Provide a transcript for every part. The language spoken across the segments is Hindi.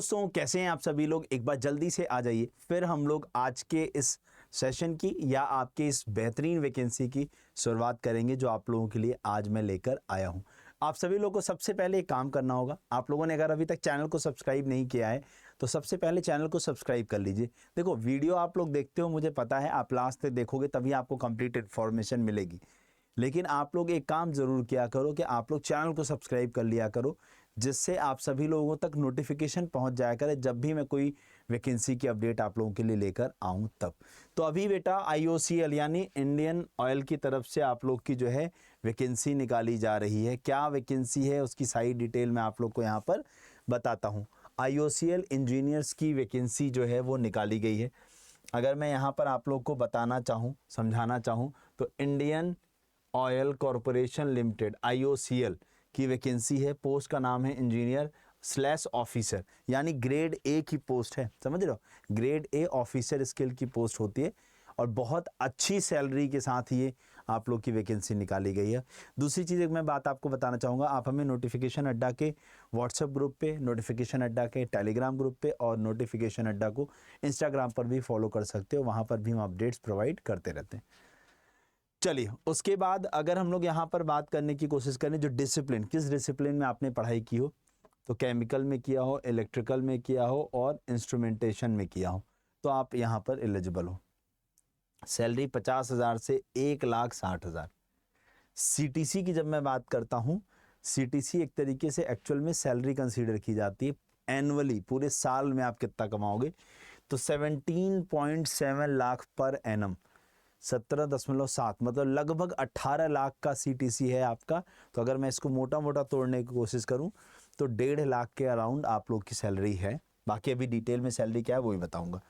दोस्तों, कैसे हैं आप सभी लोग। एक बार जल्दी से आ जाइए, फिर हम लोग आज के इस सेशन की या आपके इस बेहतरीन वैकेंसी की शुरुआत करेंगे जो आप लोगों के लिए आज मैं लेकर आया हूं। आप सभी लोगों को सबसे पहले एक काम करना होगा। आप लोगों ने अगर अभी तक चैनल को सब्सक्राइब नहीं किया है तो सबसे पहले चैनल को सब्सक्राइब कर लीजिए। देखो, वीडियो आप लोग देखते हो, मुझे पता है आप लास्ट तक देखोगे तभी आपको कंप्लीट इन्फॉर्मेशन मिलेगी, लेकिन आप लोग एक काम ज़रूर किया करो कि आप लोग चैनल को सब्सक्राइब कर लिया करो, जिससे आप सभी लोगों तक नोटिफिकेशन पहुंच जाया करे जब भी मैं कोई वैकेंसी की अपडेट आप लोगों के लिए लेकर आऊं तब। तो अभी बेटा IOCL यानी इंडियन ऑयल की तरफ से आप लोग की जो है वैकेंसी निकाली जा रही है। क्या वैकेंसी है उसकी सारी डिटेल मैं आप लोग को यहाँ पर बताता हूँ। IOCL इंजीनियर्स की वैकेंसी जो है वो निकाली गई है। अगर मैं यहाँ पर आप लोग को बताना चाहूँ, समझाना चाहूँ, तो Indian oil corporation limited IOCL की वैकेंसी है। पोस्ट का नाम है इंजीनियर स्लैश ऑफिसर, यानी ग्रेड A की पोस्ट है, समझ रहे हो। ग्रेड A ऑफिसर स्किल की पोस्ट होती है और बहुत अच्छी सैलरी के साथ ये आप लोग की वैकेंसी निकाली गई है। दूसरी चीज़ एक मैं बात आपको बताना चाहूँगा, आप हमें नोटिफिकेशन अड्डा के व्हाट्सएप ग्रुप पे, नोटिफिकेशन अड्डा के टेलीग्राम ग्रुप पे और नोटिफिकेशन अड्डा को इंस्टाग्राम पर भी फॉलो कर सकते हो। वहाँ पर भी हम अपडेट्स प्रोवाइड करते रहते हैं। चलिए, उसके बाद अगर हम लोग यहाँ पर बात करने की कोशिश करें, जो डिसिप्लिन, किस डिसिप्लिन में आपने पढ़ाई की हो, तो केमिकल में किया हो, इलेक्ट्रिकल में किया हो और इंस्ट्रूमेंटेशन में किया हो, तो आप यहाँ पर एलिजिबल हो। सैलरी 50,000 से 1,60,000। CTC की जब मैं बात करता हूँ, CTC एक तरीके से एक्चुअल में सैलरी कंसीडर की जाती है एनुअली, पूरे साल में आप कितना कमाओगे, तो 17.7 लाख पर एनम, 17.7 मतलब लगभग 18 लाख का CTC है आपका। तो अगर मैं इसको मोटा मोटा तोड़ने की कोशिश करूं तो 1.5 लाख के अराउंड आप लोग की सैलरी है। बाकी अभी डिटेल में सैलरी क्या है वो ही बताऊंगा।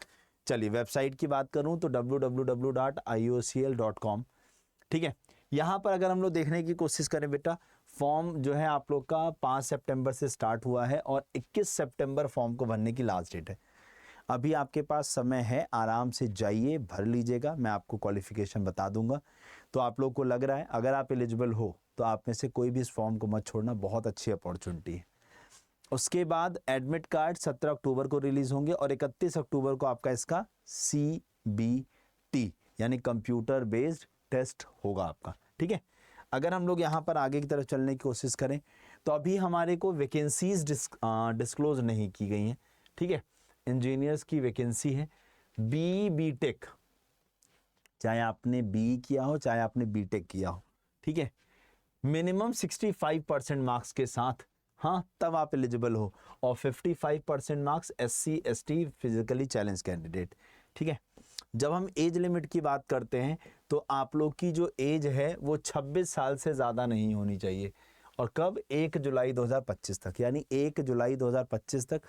चलिए, वेबसाइट की बात करूं तो www.iocl.com, ठीक है। यहाँ पर अगर हम लोग देखने की कोशिश करें बेटा, फॉर्म जो है आप लोग का 5 सितंबर से स्टार्ट हुआ है और 21 सितंबर फॉर्म को भरने की लास्ट डेट है। अभी आपके पास समय है, आराम से जाइए, भर लीजिएगा। मैं आपको क्वालिफिकेशन बता दूंगा। तो आप लोग को लग रहा है अगर आप एलिजिबल हो तो आप में से कोई भी इस फॉर्म को मत छोड़ना, बहुत अच्छी अपॉर्चुनिटी है। उसके बाद एडमिट कार्ड 17 अक्टूबर को रिलीज होंगे और 31 अक्टूबर को आपका इसका CBT यानी कंप्यूटर बेस्ड टेस्ट होगा आपका, ठीक है। अगर हम लोग यहाँ पर आगे की तरफ चलने की कोशिश करें तो अभी हमारे को वैकेंसीज डिस्क्लोज नहीं की गई हैं, ठीक है। इंजीनियर्स की वैकेंसी है BTech, चाहे आपने BE किया हो चाहे आपने BTech किया हो, ठीक है। मिनिमम 65% मार्क्स के साथ, हाँ, तब आप एलिजिबल हो, और 55% marks SC ST physically challenge candidate, ठीक है। जब हम एज लिमिट की बात करते हैं तो आप लोग की जो एज है वो 26 साल से ज़्यादा नहीं होनी चाहिए। और कब? 1 जुलाई 2025 तक, यानी 1 जुलाई 2025 तक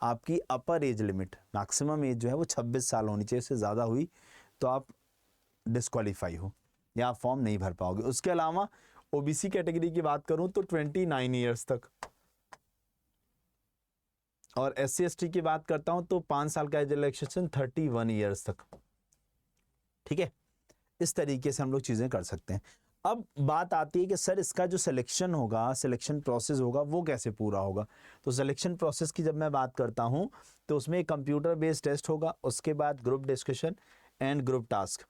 आपकी अपर एज लिमिट, मैक्सिमम एज जो है वो 26 साल होनी चाहिए। इससे ज़्यादा हुई तो आप डिस्क्वालीफाई हो या आप फॉर्म नहीं भर पाओगे। उसके अलावा OBC कैटेगरी की बात करूं तो 29 ईयर्स तक, और SC ST की बात करता हूं तो 5 साल का एज रिलैक्सेशन 31 ईयर्स तक, ठीक है। इस तरीके से हम लोग चीज़ें कर सकते हैं। अब बात आती है कि सर इसका जो सिलेक्शन होगा, सिलेक्शन प्रोसेस होगा, वो कैसे पूरा होगा। तो सिलेक्शन प्रोसेस की जब मैं बात करता हूं तो उसमें कंप्यूटर बेस्ड टेस्ट होगा, उसके बाद group discussion and group task.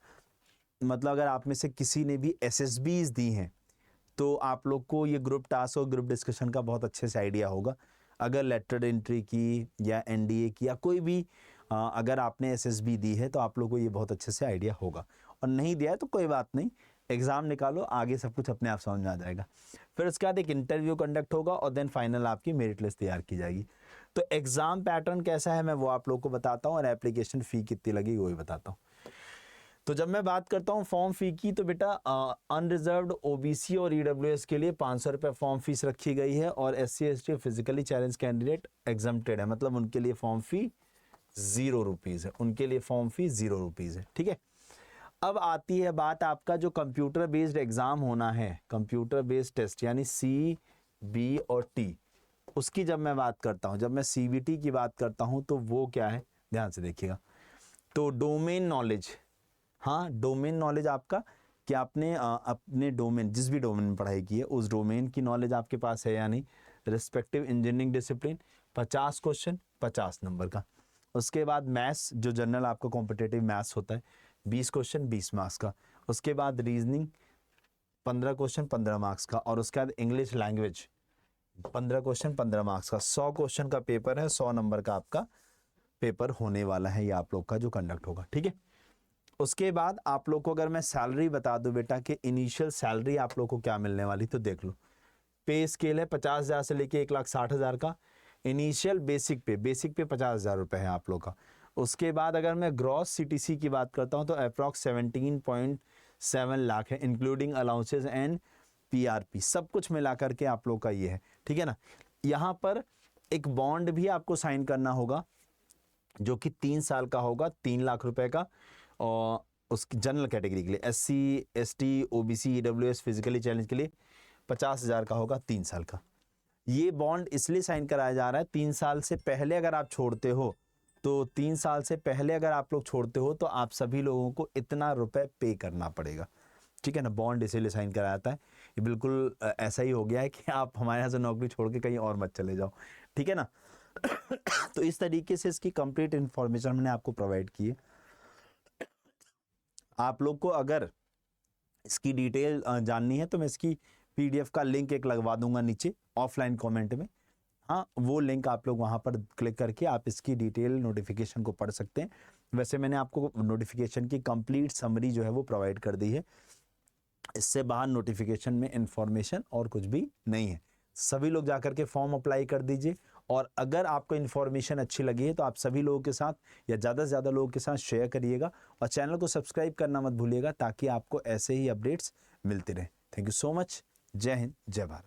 मतलब अगर आप में से किसी ने भी SSBs दी हैं तो आप लोग को ये ग्रुप टास्क और ग्रुप डिस्कशन का बहुत अच्छे से आइडिया होगा। अगर लेटर एंट्री की या NDA की या कोई भी अगर आपने SSB दी है तो आप लोग को ये बहुत अच्छे से आइडिया होगा, और नहीं दिया है तो कोई बात नहीं, एग्ज़ाम निकालो, आगे सब कुछ अपने आप समझ में आ जाएगा। फिर उसके बाद एक इंटरव्यू कंडक्ट होगा और देन फाइनल आपकी मेरिट लिस्ट तैयार की जाएगी। तो एग्ज़ाम पैटर्न कैसा है मैं वो आप लोग को बताता हूँ, और एप्लीकेशन फ़ी कितनी लगेगी वो भी बताता हूँ। तो जब मैं बात करता हूँ फॉर्म फी की तो बेटा अनरिजर्व्ड OBC और EWS के लिए 500 रुपये फॉर्म फीस रखी गई है, और SC ST physically challenge candidate exempted है, मतलब उनके लिए फॉर्म फी 0 रुपीज़ है, उनके लिए फॉर्म फी 0 रुपीज़ है, ठीक है। अब आती है बात आपका जो कंप्यूटर बेस्ड एग्ज़ाम होना है, कंप्यूटर बेस्ड टेस्ट यानी CB और T, उसकी जब मैं बात करता हूँ, जब मैं CBT की बात करता हूँ तो वो क्या है, ध्यान से देखिएगा। तो डोमेन नॉलेज, हाँ, डोमेन नॉलेज आपका कि आपने अपने डोमेन, जिस भी डोमेन में पढ़ाई की है उस डोमेन की नॉलेज आपके पास है या नहीं। Respective engineering discipline, 50 question 50 number का। उसके बाद मैथ्स जो जनरल आपको कॉम्पिटेटिव मैथ्स होता है 20 क्वेश्चन 20 मार्क्स का। उसके बाद रीजनिंग 15 क्वेश्चन 15 मार्क्स का। और उसके बाद इंग्लिश लैंग्वेज 15 क्वेश्चन 15 मार्क्स का। 100 क्वेश्चन का पेपर है, 100 नंबर का आपका पेपर होने वाला है, ये आप लोग का जो कंडक्ट होगा, ठीक है। उसके बाद आप लोग को अगर मैं सैलरी बता दूं बेटा कि इनिशियल सैलरी आप लोग को क्या मिलने वाली, तो देख लो पे स्केल है 50,000 से लेके 1,60,000 का इनिशियल बेसिक पे 50,000 रुपए है आप लोग का। उसके बाद अगर मैं ग्रॉस सीटीसी की बात करता हूं तो अप्रॉक्स 17.7 लाख है, इंक्लूडिंग अलाउंसेस एंड पीआरपी, सब कुछ मिला करके आप लोग का ये है, ठीक है ना। यहाँ पर एक बॉन्ड भी आपको साइन करना होगा जो कि 3 साल का होगा, 3 लाख रुपए का। और उसकी जनरल कैटेगरी के लिए SC ST OBC EWS physically challenge के लिए 50,000 का होगा, 3 साल का। ये बॉन्ड इसलिए साइन कराया जा रहा है 3 साल से पहले अगर आप छोड़ते हो तो 3 साल से पहले अगर आप लोग छोड़ते हो तो आप सभी लोगों को इतना रुपए पे करना पड़ेगा, ठीक है ना। बॉन्ड इसीलिए साइन कराया जाता है। ये बिल्कुल ऐसा ही हो गया है कि आप हमारे यहाँ से नौकरी छोड़ के कहीं और मत चले जाओ, ठीक है ना। तो इस तरीके से इसकी कंप्लीट इंफॉर्मेशन मैंने आपको प्रोवाइड की है। आप लोग को अगर इसकी डिटेल जाननी है तो मैं इसकी PDF का लिंक एक लगवा दूंगा नीचे ऑफलाइन कमेंट में। हाँ, वो लिंक आप लोग वहां पर क्लिक करके आप इसकी डिटेल नोटिफिकेशन को पढ़ सकते हैं। वैसे मैंने आपको नोटिफिकेशन की कंप्लीट समरी जो है वो प्रोवाइड कर दी है। इससे बाहर नोटिफिकेशन में इंफॉर्मेशन और कुछ भी नहीं है। सभी लोग जाकर के फॉर्म अप्लाई कर दीजिए। और अगर आपको इन्फॉर्मेशन अच्छी लगी है तो आप सभी लोगों के साथ या ज़्यादा से ज़्यादा लोगों के साथ शेयर करिएगा और चैनल को सब्सक्राइब करना मत भूलिएगा ताकि आपको ऐसे ही अपडेट्स मिलते रहें। Thank you so much. जय हिंद, जय भारत।